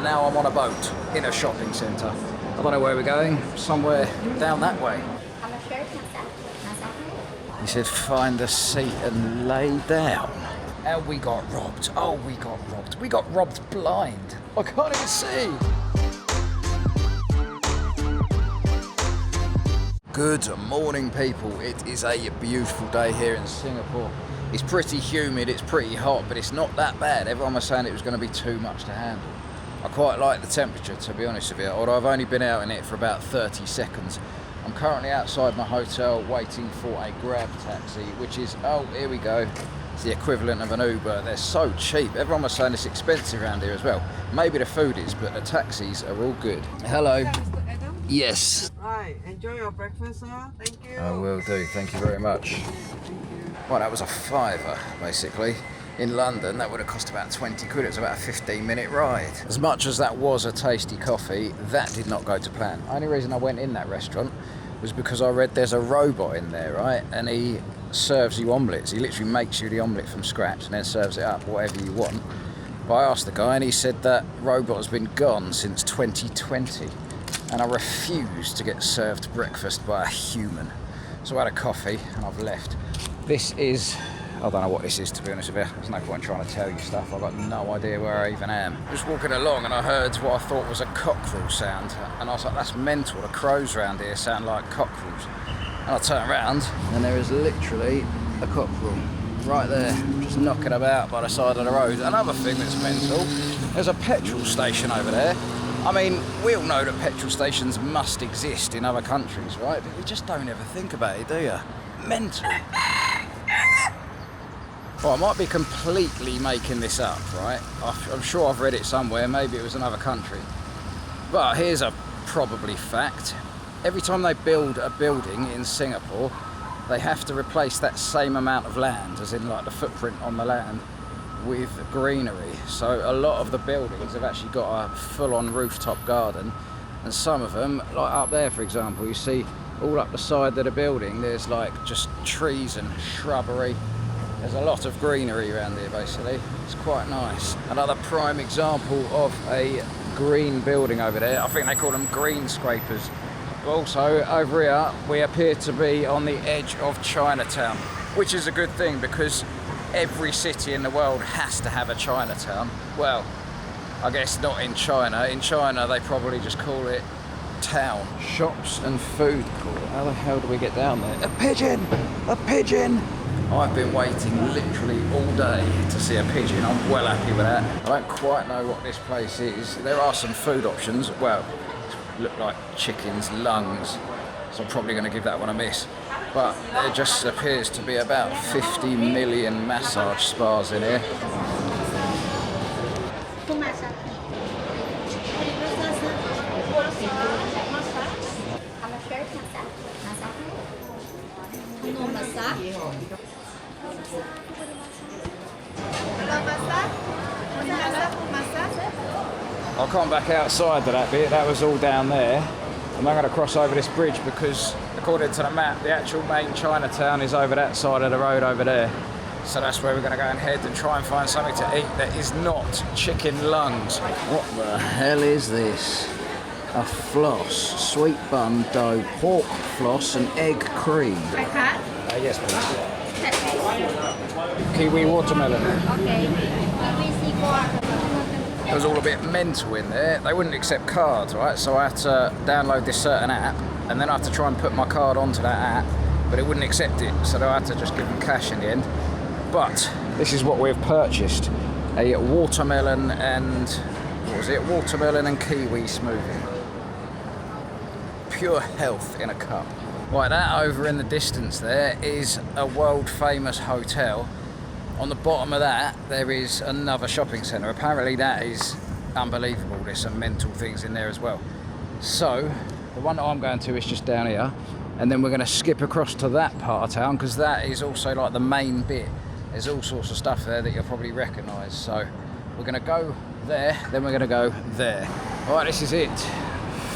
now I'm on a boat in a shopping centre. I don't know where we're going, somewhere down that way. He said find a seat and lay down. And we got robbed. Oh, we got robbed. We got robbed blind. I can't even see. Good morning, people. It is a beautiful day here in Singapore. It's pretty humid, it's pretty hot, but it's not that bad. Everyone was saying it was going to be too much to handle. I quite like the temperature, to be honest with you, although I've only been out in it for about 30 seconds. I'm currently outside my hotel waiting for a Grab taxi, which is, oh, here we go. It's the equivalent of an Uber. They're so cheap. Everyone was saying it's expensive around here as well. Maybe the food is, but the taxis are all good. Hello. Yes. Right, enjoy your breakfast, sir. Thank you. I will do, thank you very much. Well, that was a fiver, basically. In London, that would have cost about 20 quid. It was about a 15-minute ride. As much as that was a tasty coffee, that did not go to plan. The only reason I went in that restaurant was because I read there's a robot in there, right? And he serves you omelettes. He literally makes you the omelette from scratch and then serves it up, whatever you want. But I asked the guy and he said that robot has been gone since 2020. And I refuse to get served breakfast by a human. So I had a coffee and I've left. This is, I don't know what this is, to be honest with you. There's no point trying to tell you stuff. I've got no idea where I even am. Just walking along and I heard what I thought was a cockerel sound. And I was like, that's mental. The crows around here sound like cockerels. And I turn around and there is literally a cockerel right there, just knocking about by the side of the road. Another thing that's mental, there's a petrol station over there. I mean, we all know that petrol stations must exist in other countries, right? But we just don't ever think about it, do you? Mental. Well, I might be completely making this up, right? I'm sure I've read it somewhere, maybe it was another country. But here's a probably fact. Every time they build a building in Singapore, they have to replace that same amount of land, as in like the footprint on the land, with greenery. So a lot of the buildings have actually got a full-on rooftop garden, and some of them, like up there for example, you see all up the side of the building there's like just trees and shrubbery. There's a lot of greenery around here basically. It's quite nice. Another prime example of a green building over there. I think they call them green scrapers. Also over here we appear to be on the edge of Chinatown, which is a good thing because every city in the world has to have a Chinatown. Well, I guess not in China. In China, they probably just call it town. Shops and food court. How the hell do we get down there? A pigeon! A pigeon! I've been waiting literally all day to see a pigeon. I'm well happy with that. I don't quite know what this place is. There are some food options. Well, look like chickens, lungs. So I'm probably going to give that one a miss. But there just appears to be about 50 million massage spas in here. I'll come back outside to that bit. That was all down there. I'm not going to cross over this bridge because according to the map, the actual main Chinatown is over that side of the road over there. So that's where we're going to go and head and try and find something to eat that is not chicken lungs. What the hell is this? A floss, sweet bun dough, pork floss and egg cream. Yes, please. Kiwi watermelon. Okay. It was all a bit mental in there. They wouldn't accept cards, right? So I had to download this certain app and then I had to try and put my card onto that app, but it wouldn't accept it. So I had to just give them cash in the end. But this is what we've purchased. A watermelon and, what was it? Watermelon and kiwi smoothie. Pure health in a cup. Right, that over in the distance there is a world famous hotel. On the bottom of that, there is another shopping centre. Apparently that is unbelievable. There's some mental things in there as well. So, the one that I'm going to is just down here. And then we're going to skip across to that part of town because that is also like the main bit. There's all sorts of stuff there that you'll probably recognise. So, we're going to go there, then we're going to go there. Right, this is it.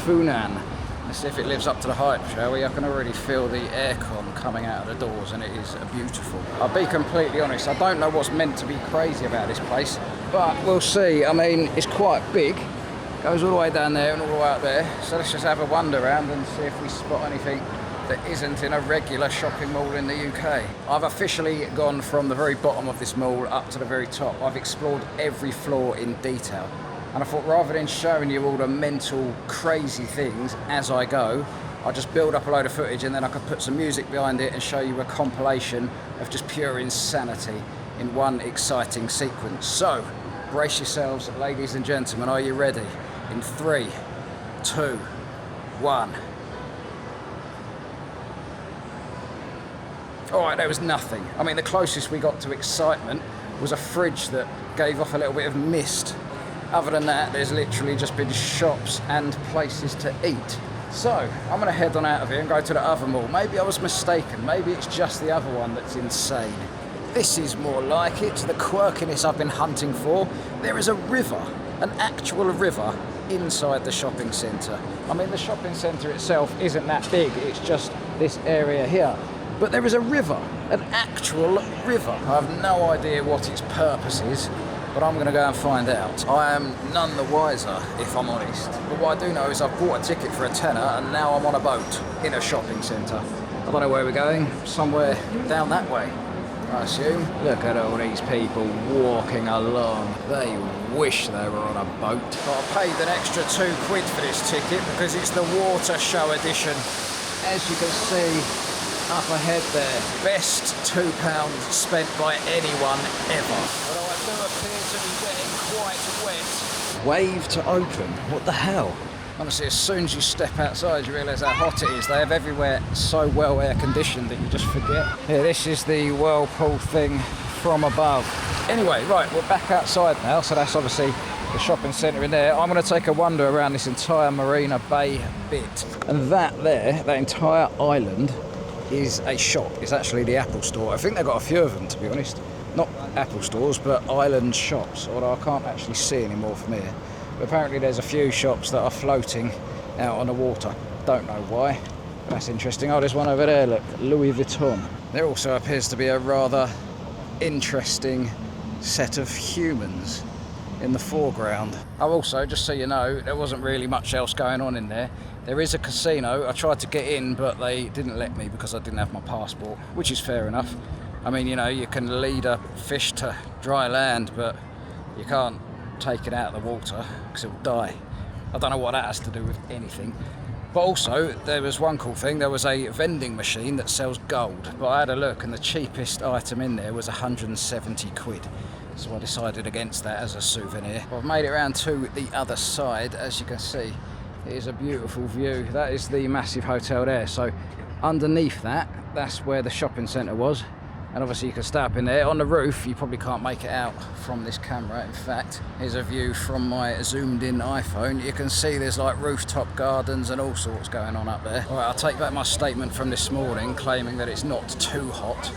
Funan. Let's see if it lives up to the hype, shall we? I can already feel the aircon coming out of the doors and it is beautiful. I'll be completely honest, I don't know what's meant to be crazy about this place, but we'll see. I mean, it's quite big Goes all the way down there and all the way up there. So let's just have a wander around and see if we spot anything that isn't in a regular shopping mall in the UK. I've officially gone from the very bottom of this mall up to the very top. I've explored every floor in detail. And I thought rather than showing you all the mental, crazy things as I go, I'll just build up a load of footage and then I could put some music behind it and show you a compilation of just pure insanity in one exciting sequence. So, brace yourselves, ladies and gentlemen, are you ready? In 3, 2, 1. Alright, there was nothing. I mean, the closest we got to excitement was a fridge that gave off a little bit of mist. Other than that, there's literally just been shops and places to eat. So, I'm going to head on out of here and go to the other mall. Maybe I was mistaken. Maybe it's just the other one that's insane. This is more like it, the quirkiness I've been hunting for. There is a river, an actual river, inside the shopping centre. I mean, the shopping centre itself isn't that big. It's just this area here. But there is a river, an actual river. I have no idea what its purpose is, but I'm going to go and find out. I am none the wiser, if I'm honest. But what I do know is I've bought a ticket for a tenner and now I'm on a boat in a shopping centre. I don't know where we're going, somewhere down that way, I assume. Look at all these people walking along. They wish they were on a boat. But I paid an extra £2 for this ticket because it's the water show edition. As you can see, up ahead there, best £2 spent by anyone ever. Although I do appear to be getting quite wet. Wave to open, what the hell? Honestly, as soon as you step outside you realise how hot it is. They have everywhere so well air conditioned that you just forget. Yeah, this is the whirlpool thing from above. Anyway, right, we're back outside now, so that's obviously the shopping centre in there. I'm going to take a wander around this entire Marina Bay bit. And that there, that entire island, is a shop. It's actually the Apple store. I think they've got a few of them, to be honest. Not Apple stores, but island shops, although I can't actually see any more from here. But apparently there's a few shops that are floating out on the water. Don't know why. But that's interesting. Oh, there's one over there, look, Louis Vuitton. There also appears to be a rather interesting set of humans in the foreground. Oh, also, just so you know, there wasn't really much else going on in there. There is a casino. I tried to get in, but they didn't let me because I didn't have my passport, which is fair enough. I mean, you know, you can lead a fish to dry land, but you can't take it out of the water because it'll die. I don't know what that has to do with anything. But also, there was one cool thing. There was a vending machine that sells gold. But I had a look, and the cheapest item in there was 170 quid. So I decided against that as a souvenir. I've made it around to the other side, as you can see. It is a beautiful view. That is the massive hotel there. So underneath that, that's where the shopping centre was. And obviously you can stay up in there. On the roof, you probably can't make it out from this camera. In fact, here's a view from my zoomed in iPhone. You can see there's like rooftop gardens and all sorts going on up there. All right, I'll take back my statement from this morning claiming that it's not too hot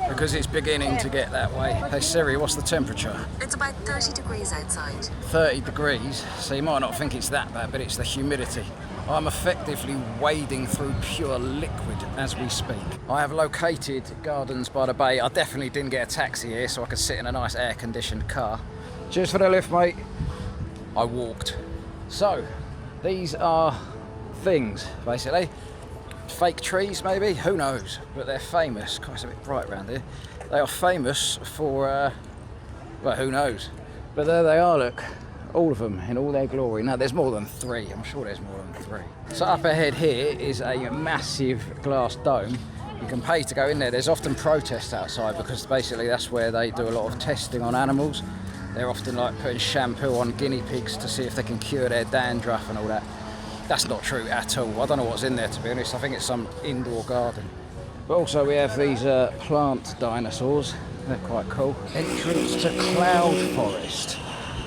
because it's beginning to get that way. Hey Siri, what's the temperature? It's about 30 degrees outside. 30 degrees? So you might not think it's that bad, but it's the humidity. I'm effectively wading through pure liquid as we speak. I have located Gardens by the Bay. I definitely didn't get a taxi here so I could sit in a nice air-conditioned car. Cheers for the lift, mate. I walked. So, these are things, basically. Fake trees, maybe? Who knows? But they're famous. God, it's a bit bright around here. They are famous for, well, who knows? But there they are, look. All of them in all their glory. Now there's more than 3. I'm sure there's more than 3. So up ahead here is a massive glass dome. You can pay to go in there. There's often protests outside because basically that's where they do a lot of testing on animals. They're often like putting shampoo on guinea pigs to see if they can cure their dandruff and all that. That's not true at all. I don't know what's in there, to be honest. I think it's some indoor garden. But also we have these plant dinosaurs. They're quite cool. Entrance to Cloud Forest.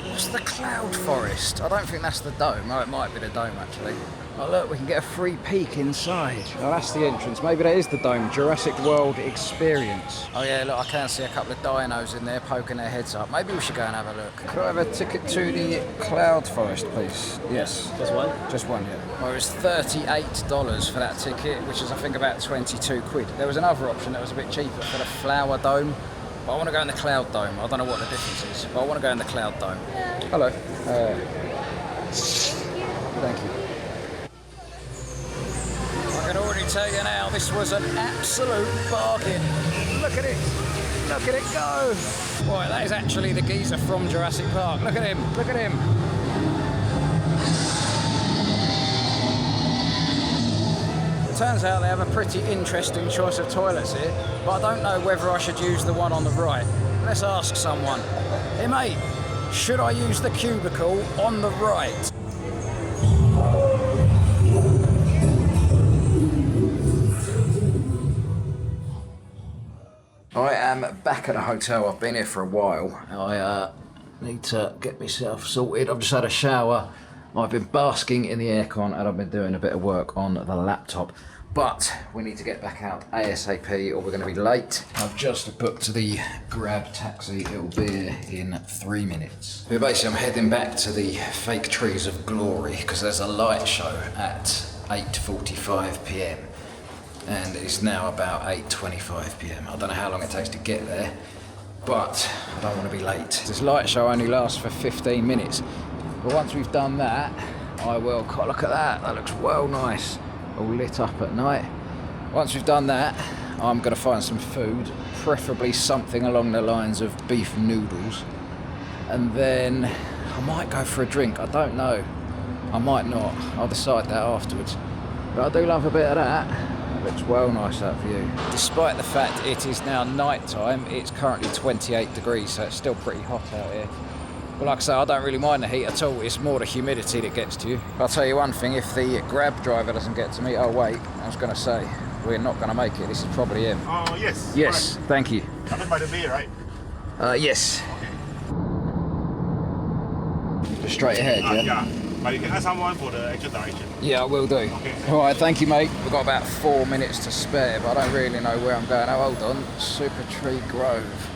What's the Cloud Forest? I don't think that's the dome. Oh, it might be the dome, actually. Oh, look, we can get a free peek inside. Oh, that's the entrance. Maybe that is the dome. Jurassic World Experience. Oh, yeah, look, I can see a couple of dinos in there poking their heads up. Maybe we should go and have a look. Could I have a ticket to the Cloud Forest, please? Yes. Just one? Just one, yeah. Well, it was $38 for that ticket, which is, I think, about 22 quid. There was another option that was a bit cheaper for the Flower Dome. But I want to go in the Cloud Dome. I don't know what the difference is, but I want to go in the Cloud Dome. Hello. tell you now, this was an absolute bargain. Look at it. Look at it go. Right, that is actually the geezer from Jurassic Park. Look at him. Look at him. It turns out they have a pretty interesting choice of toilets here, but I don't know whether I should use the one on the right. Let's ask someone. Hey mate, should I use the cubicle on the right? I am back at a hotel. I've been here for a while. I need to get myself sorted. I've just had a shower. I've been basking in the aircon and I've been doing a bit of work on the laptop. But we need to get back out ASAP or we're going to be late. I've just booked the Grab taxi. It'll be in 3 minutes. But basically I'm heading back to the Fake Trees of Glory because there's a light show at 8:45 p.m. and it's now about 8:25 p.m. I don't know how long it takes to get there, but I don't want to be late. This light show only lasts for 15 minutes. But once we've done that, I will... God, look at that. That looks well nice. All lit up at night. Once we've done that, I'm going to find some food, preferably something along the lines of beef noodles. And then I might go for a drink. I don't know. I might not. I'll decide that afterwards. But I do love a bit of that. It looks well nice, that view. Despite the fact it is now night time, it's currently 28 degrees, so it's still pretty hot out here. But like I say, I don't really mind the heat at all. It's more the humidity that gets to you. I'll tell you one thing, if the Grab driver doesn't get to me... Oh wait, I was going to say, we're not going to make it. This is probably him. Oh, yes. Yes, Correct. thank you. Coming by the bay, right? Yes. Just straight ahead, yeah? Yeah. But you can ask someone for the actual direction. Yeah, I will do. Okay. All right, thank you, mate. We've got about 4 minutes to spare, but I don't really know where I'm going. Oh, hold on. Super Tree Grove.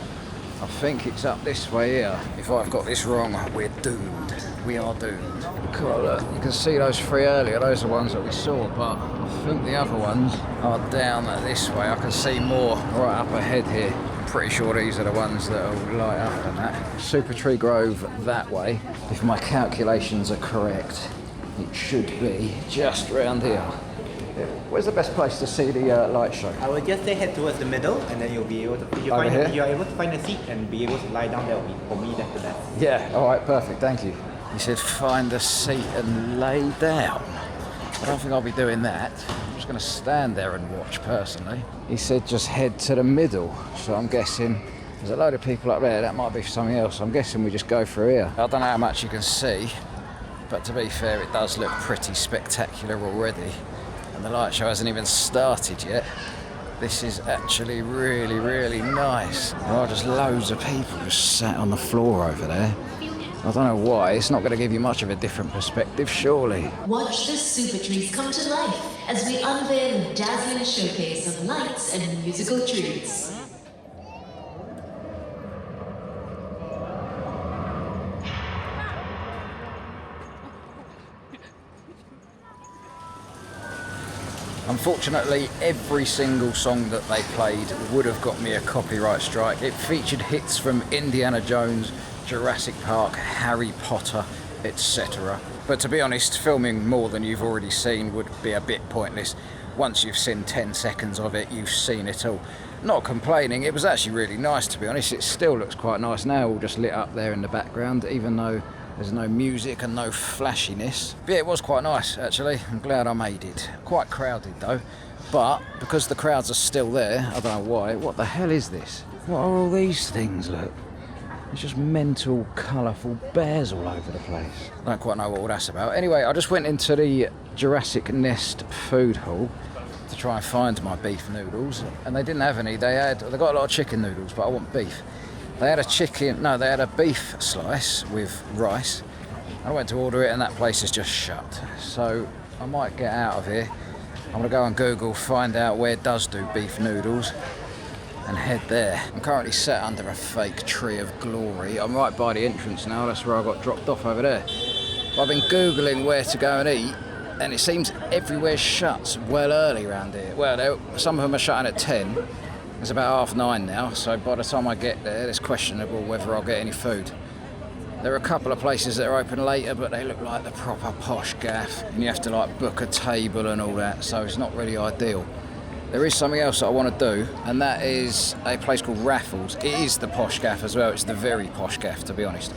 I think it's up this way here. If I've got this wrong, we're doomed. We are doomed. God, look, you can see those three earlier. Those are the ones that we saw, but I think the other ones are down this way. I can see more right up ahead here. I'm pretty sure these are the ones that will light up and that. Super Tree Grove that way. If my calculations are correct, it should be just round here. Where's the best place to see the light show? I will just say head towards the middle, and then you'll be able to. If you Over here? if you're able to find a seat and be able to lie down there, will be for me that's the best. Yeah, all right, perfect, thank you. He said find a seat and lay down. I don't think I'll be doing that. I'm just going to stand there and watch personally. He said just head to the middle, so I'm guessing there's a load of people up there. That might be for something else. I'm guessing we just go through here. I don't know how much you can see, but to be fair, it does look pretty spectacular already. And the light show hasn't even started yet. This is actually really, really nice. There are just loads of people just sat on the floor over there. I don't know why. It's not going to give you much of a different perspective, surely. Watch the super trees come to life as we unveil a dazzling showcase of lights and musical trees. Unfortunately, every single song that they played would have got me a copyright strike. It featured hits from Indiana Jones, Jurassic Park, Harry Potter, etc. But to be honest, filming more than you've already seen would be a bit pointless. Once you've seen 10 seconds of it, you've seen it all. Not complaining, it was actually really nice, to be honest. It still looks quite nice now, all just lit up there in the background, even though there's no music and no flashiness. But yeah, it was quite nice, actually. I'm glad I made it. Quite crowded, though. But because the crowds are still there, I don't know why. What the hell is this? What are all these things, look? There's just mental, colourful bears all over the place. I don't quite know what all that's about. Anyway, I just went into the Jurassic Nest food hall to try and find my beef noodles, and they didn't have any. They got a lot of chicken noodles, but I want beef. They had a beef slice with rice. I went to order it and that place is just shut. So I might get out of here. I'm gonna go on Google, find out where does do beef noodles and head there. I'm currently sat under a fake tree of glory. I'm right by the entrance now, that's where I got dropped off over there. But I've been Googling where to go and eat, and it seems everywhere's shut well early around here. Well, some of them are shutting at 10. It's about 9:30 now, so by the time I get there, it's questionable whether I'll get any food. There are a couple of places that are open later, but they look like the proper posh gaff, and you have to like book a table and all that, so it's not really ideal. There is something else that I want to do, and that is a place called Raffles. It is the posh gaff as well. It's the very posh gaff, to be honest.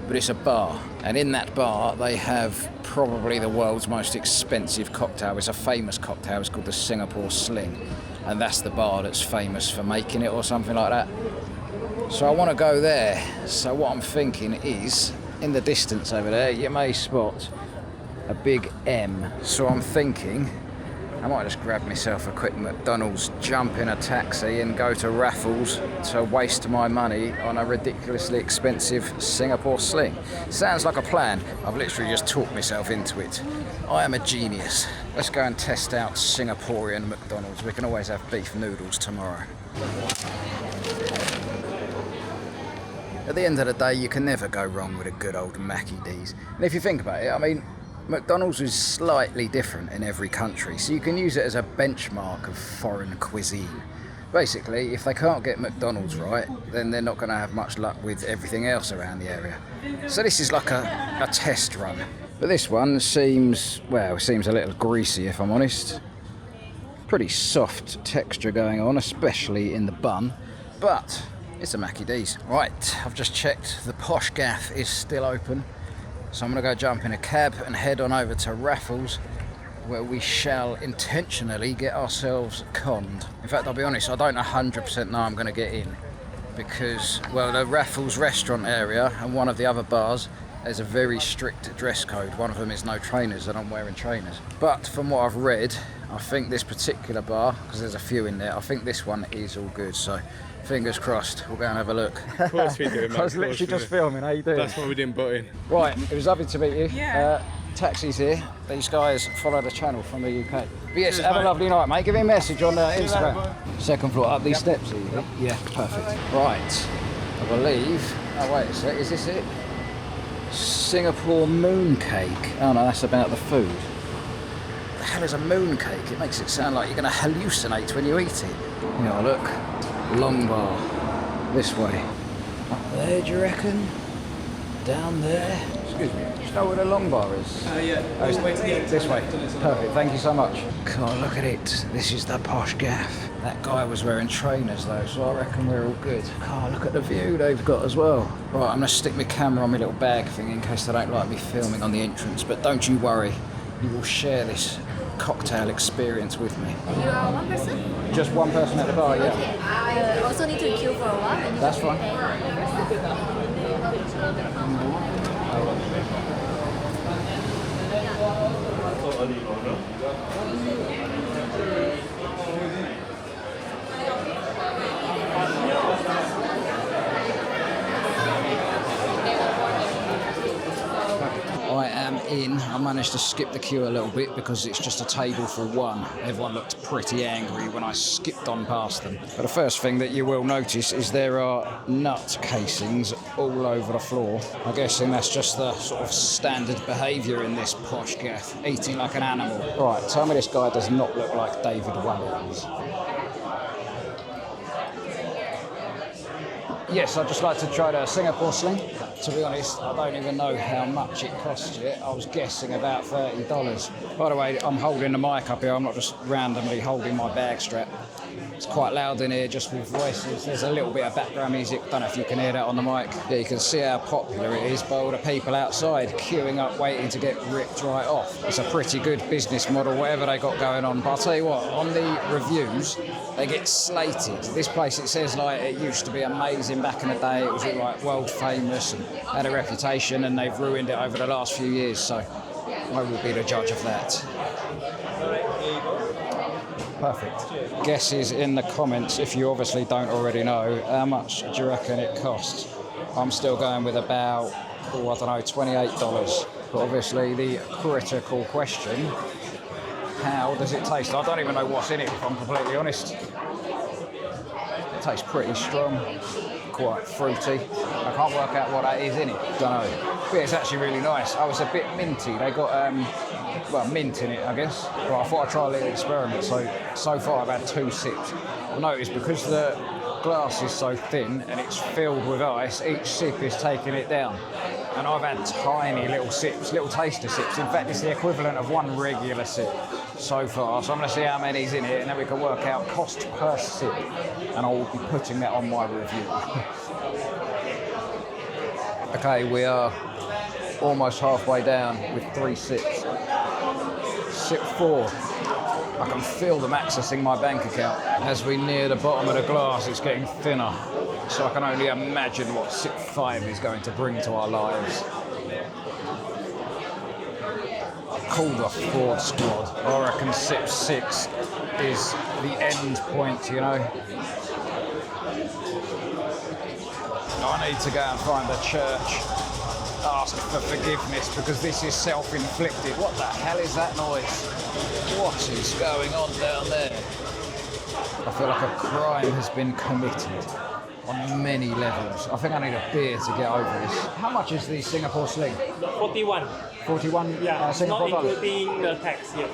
But it's a bar, and in that bar they have probably the world's most expensive cocktail. It's a famous cocktail. It's called the Singapore Sling, and that's the bar that's famous for making it or something like that. So I want to go there. So what I'm thinking is, in the distance over there, you may spot a big M. So I'm thinking I might just grab myself a quick McDonald's, jump in a taxi and go to Raffles to waste my money on a ridiculously expensive Singapore Sling. Sounds like a plan. I've literally just talked myself into it. I am a genius. Let's go and test out Singaporean McDonald's. We can always have beef noodles tomorrow. At the end of the day, you can never go wrong with a good old Mackie D's. And if you think about it, I mean, McDonald's is slightly different in every country, so you can use it as a benchmark of foreign cuisine. Basically, if they can't get McDonald's right, then they're not going to have much luck with everything else around the area. So this is like a test run. But this one seems, well, seems a little greasy if I'm honest. Pretty soft texture going on, especially in the bun, but it's a Mackie D's. Right, I've just checked, the posh gaff is still open. So I'm going to go jump in a cab and head on over to Raffles, where we shall intentionally get ourselves conned. In fact, I'll be honest, I don't 100% know I'm going to get in, because, well, the Raffles restaurant area and one of the other bars, there's a very strict dress code. One of them is no trainers, and I'm wearing trainers. But from what I've read, I think this particular bar, because there's a few in there, I think this one is all good, so fingers crossed, we'll go and have a look. Of course we do, man. I was literally just filming, how you doing? That's what we didn't put in. Right, it was lovely to meet you. Yeah. Taxis here. These guys follow the channel from the UK. But yes, have a lovely night, mate. Give me a message on Instagram. Second floor, up these steps, are you think? Yeah, perfect. Right, I believe, oh wait a sec, is this it? Singapore mooncake. Oh no, that's about the food. What the hell is a mooncake? It makes it sound like you're going to hallucinate when you eat it. Yeah, look. Long bar. This way. Up there, do you reckon? Down there. Excuse me. Do you know where the long bar is? Yeah. Oh, this way. Perfect. Thank you so much. God, look at it. This is the posh gaff. That guy was wearing trainers though, so I reckon we're all good. God, look at the view they've got as well. Right, I'm gonna stick my camera on my little bag thing in case they don't like me filming on the entrance. But don't you worry. You will share this cocktail experience with me. You are one person? Just one person at the bar, yeah. Okay. I also need to queue for a while. That's fine. I am in. I managed to skip the queue a little bit because it's just a table for one. Everyone looked pretty angry when I skipped on past them. But the first thing that you will notice is there are nut casings all over the floor. I'm guessing that's just the sort of standard behaviour in this posh gaff, eating like an animal. Right, tell me this guy does not look like David Walliams. Yes, I'd just like to try the Singapore Sling. To be honest, I don't even know how much it costs yet. I was guessing about $30. By the way, I'm holding the mic up here. I'm not just randomly holding my bag strap. It's quite loud in here just with voices. There's a little bit of background music. Don't know if you can hear that on the mic. Yeah, you can see how popular it is by all the people outside queuing up waiting to get ripped right off. It's a pretty good business model, whatever they got going on. But I'll tell you what, on the reviews, they get slated. This place, it says like it used to be amazing back in the day. It was like world famous and had a reputation, and they've ruined it over the last few years. So I will be the judge of that. Perfect. Guesses in the comments, if you obviously don't already know, how much do you reckon it costs? I'm still going with about, I don't know, $28. But obviously the critical question, how does it taste? I don't even know what's in it, if I'm completely honest. It tastes pretty strong, quite fruity. I can't work out what that is in it, don't know. But it's actually really nice. Oh, it's a bit minty. They got, well, mint in it, I guess. But I thought I'd try a little experiment. So far I've had 2 sips. I've noticed because the glass is so thin and it's filled with ice, each sip is taking it down. And I've had tiny little sips, little taster sips. In fact, it's the equivalent of 1 regular sip so far. So I'm going to see how many's in it, and then we can work out cost per sip. And I'll be putting that on my review. Okay, we are almost halfway down with 3 sips. Sip 4. I can feel them accessing my bank account. As we near the bottom of the glass, it's getting thinner. So I can only imagine what sip 5 is going to bring to our lives. Call the fraud squad. I reckon sip 6 is the end point, you know. I need to go and find the church, ask for forgiveness, because this is self-inflicted. What the hell is that noise? What is going on down there? I feel like a crime has been committed on many levels. I think I need a beer to get over this. How much is the Singapore sling? 41. 41 Yeah, Singapore not dollars? including the tax yet.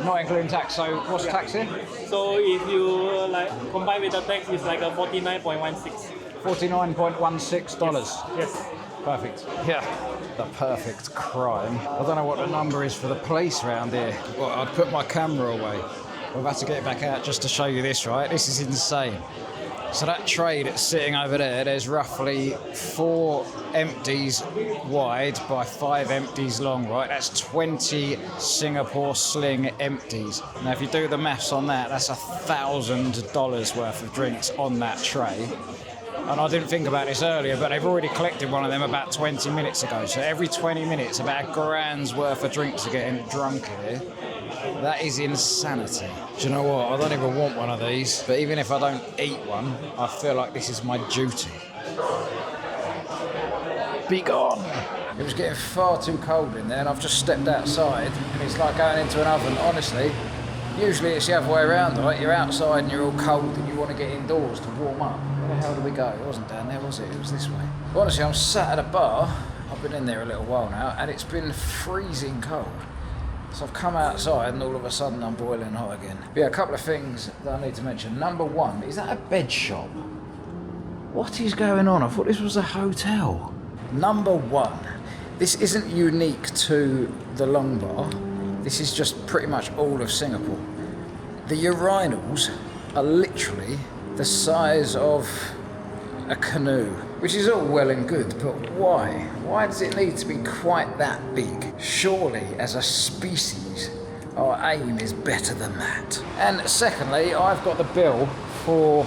Not including tax. So what's the tax here? So if you like combine with the tax, it's like a 49.16. $49.16. Yes. Perfect. Yeah. The perfect crime. I don't know what the number is for the police around here. Well, I'd put my camera away. We've had to get it back out just to show you this, right? This is insane. So that tray that's sitting over there, there's roughly 4 empties wide by 5 empties long, right? That's 20 Singapore sling empties. Now, if you do the maths on that, that's $1,000 worth of drinks on that tray. And I didn't think about this earlier, but they've already collected one of them about 20 minutes ago. So every 20 minutes, about $1,000 worth of drinks are getting drunk here. That is insanity. Do you know what? I don't even want one of these, but even if I don't eat one, I feel like this is my duty. Be gone. It was getting far too cold in there, and I've just stepped outside, and it's like going into an oven, honestly. Usually it's the other way around, right? You're outside and you're all cold and you want to get indoors to warm up. Where the hell did we go? It wasn't down there, was it? It was this way. Honestly, I'm sat at a bar. I've been in there a little while now, and it's been freezing cold. So I've come outside and all of a sudden I'm boiling hot again. But yeah, a couple of things that I need to mention. Number 1, is that a bed shop? What is going on? I thought this was a hotel. Number 1, this isn't unique to the Long Bar. This is just pretty much all of Singapore. The urinals are literally the size of a canoe, which is all well and good, but why? Why does it need to be quite that big? Surely, as a species, our aim is better than that. And secondly, I've got the bill for...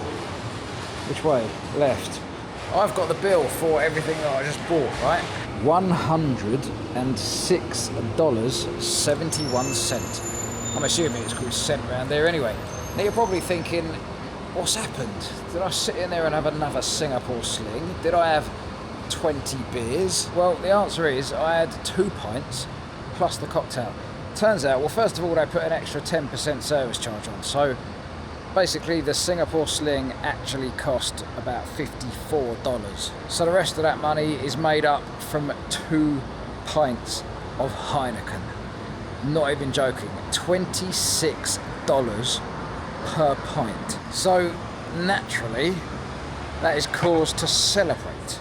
Which way? Left. I've got the bill for everything that I just bought, right? $106.71. I'm assuming it's called cent around there anyway. Now you're probably thinking, what's happened? Did I sit in there and have another Singapore sling? Did I have 20 beers? Well, the answer is I had 2 pints plus the cocktail. Turns out, well, first of all, they put an extra 10% service charge on. So basically, the Singapore sling actually cost about $54. So the rest of that money is made up from 2 pints of Heineken. Not even joking. $26 per pint. So naturally, that is cause to celebrate.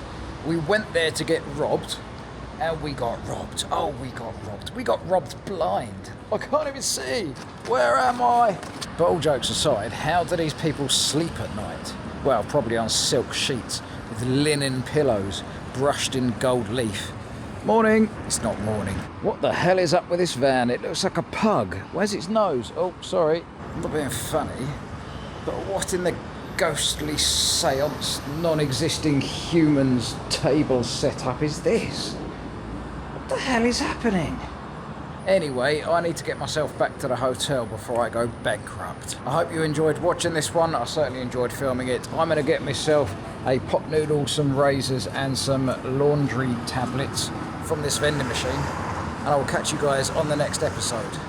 We went there to get robbed, and we got robbed. Oh, we got robbed. We got robbed blind. I can't even see. Where am I? But all jokes aside, how do these people sleep at night? Well, probably on silk sheets with linen pillows brushed in gold leaf. Morning. It's not morning. What the hell is up with this van? It looks like a pug. Where's its nose? Oh, sorry. I'm not being funny. But what in the ghostly seance, non-existing humans table setup is this? What the hell is happening? Anyway, I need to get myself back to the hotel before I go bankrupt. I hope you enjoyed watching this one. I certainly enjoyed filming it. I'm going to get myself a pot noodle, some razors and some laundry tablets from this vending machine. And I will catch you guys on the next episode.